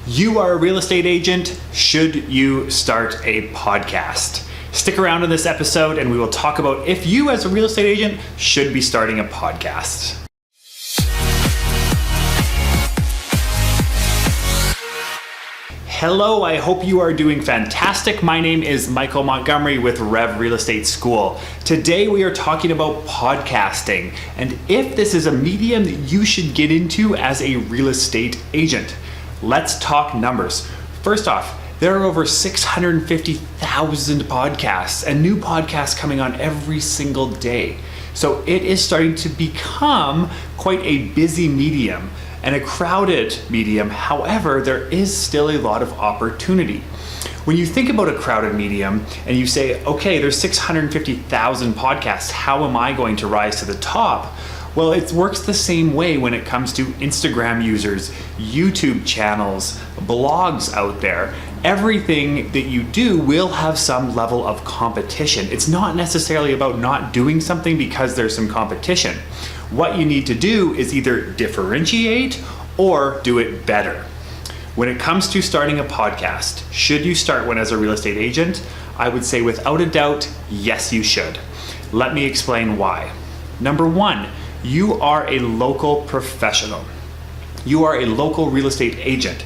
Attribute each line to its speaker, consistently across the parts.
Speaker 1: You are a real estate agent. Should you start a podcast? Stick around in this episode and we will talk about if you as a real estate agent should be starting a podcast. Hello, I hope you are doing fantastic. My name is Michael Montgomery with Rev Real Estate School. Today we are talking about podcasting and if this is a medium that you should get into as a real estate agent. Let's talk numbers. First off, there are over 650,000 podcasts and new podcasts coming on every single day. So it is starting to become quite a busy medium and a crowded medium. However, there is still a lot of opportunity. When you think about a crowded medium and you say, okay, there's 650,000 podcasts, how am I going to rise to the top? Well, it works the same way when it comes to Instagram users, YouTube channels, blogs out there. Everything that you do will have some level of competition. It's not necessarily about not doing something because there's some competition. What you need to do is either differentiate or do it better. When it comes to starting a podcast, should you start one as a real estate agent? I would say without a doubt, yes, you should. Let me explain why. Number one, you are a local professional. You are a local real estate agent.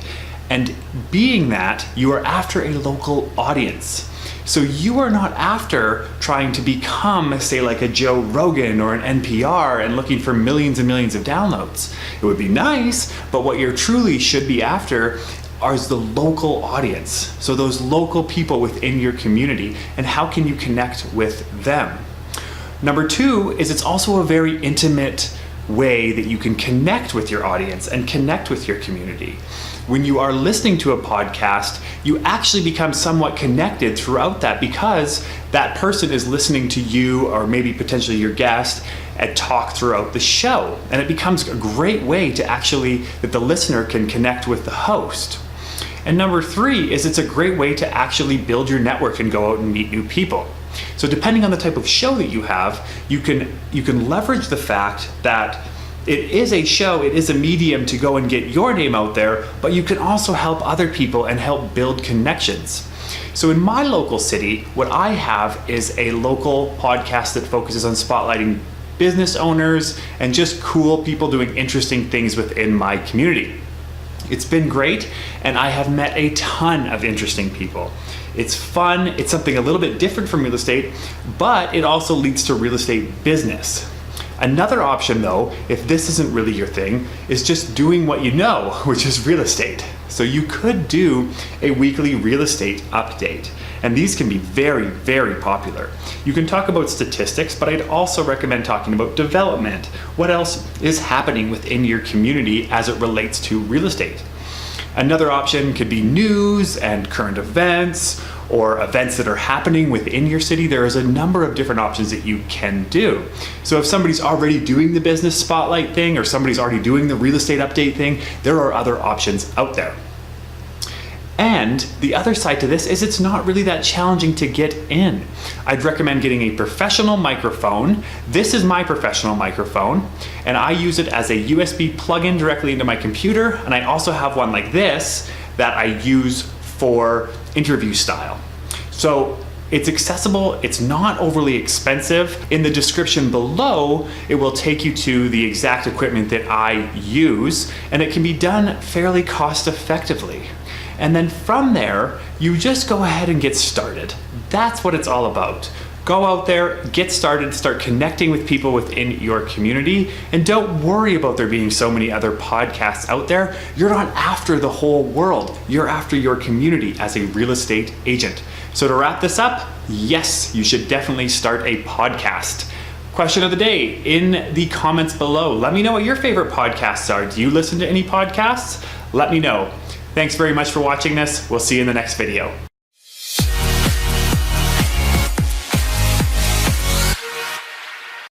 Speaker 1: And being that, you are after a local audience. So you are not after trying to become, say, like a Joe Rogan or an NPR and looking for millions and millions of downloads. It would be nice, but what you truly should be after is the local audience. So those local people within your community, and how can you connect with them? Number two is it's also a very intimate way that you can connect with your audience and connect with your community. When you are listening to a podcast, you actually become somewhat connected throughout that because that person is listening to you or maybe potentially your guest and talk throughout the show. And it becomes a great way to actually, that the listener can connect with the host. And number three is it's a great way to actually build your network and go out and meet new people. So depending on the type of show that you have, you can leverage the fact that it is a show, it is a medium to go and get your name out there, but you can also help other people and help build connections. So in my local city, what I have is a local podcast that focuses on spotlighting business owners and just cool people doing interesting things within my community. It's been great, and I have met a ton of interesting people. It's fun, it's something a little bit different from real estate, but it also leads to real estate business. Another option though, if this isn't really your thing, is just doing what you know, which is real estate. So you could do a weekly real estate update, and these can be very, very popular. You can talk about statistics, but I'd also recommend talking about development. What else is happening within your community as it relates to real estate? Another option could be news and current events or events that are happening within your city. There is a number of different options that you can do. So if somebody's already doing the business spotlight thing or somebody's already doing the real estate update thing, there are other options out there. And the other side to this is it's not really that challenging to get in. I'd recommend getting a professional microphone. This is my professional microphone, and I use it as a USB plug-in directly into my computer, and I also have one like this that I use for interview style. So it's accessible, it's not overly expensive. In the description below, it will take you to the exact equipment that I use, and it can be done fairly cost effectively. And then from there, you just go ahead and get started. That's what it's all about. Go out there, get started, start connecting with people within your community, and don't worry about there being so many other podcasts out there. You're not after the whole world. You're after your community as a real estate agent. So to wrap this up, yes, you should definitely start a podcast. Question of the day in the comments below. Let me know what your favorite podcasts are. Do you listen to any podcasts? Let me know. Thanks very much for watching this. We'll see you in the next video.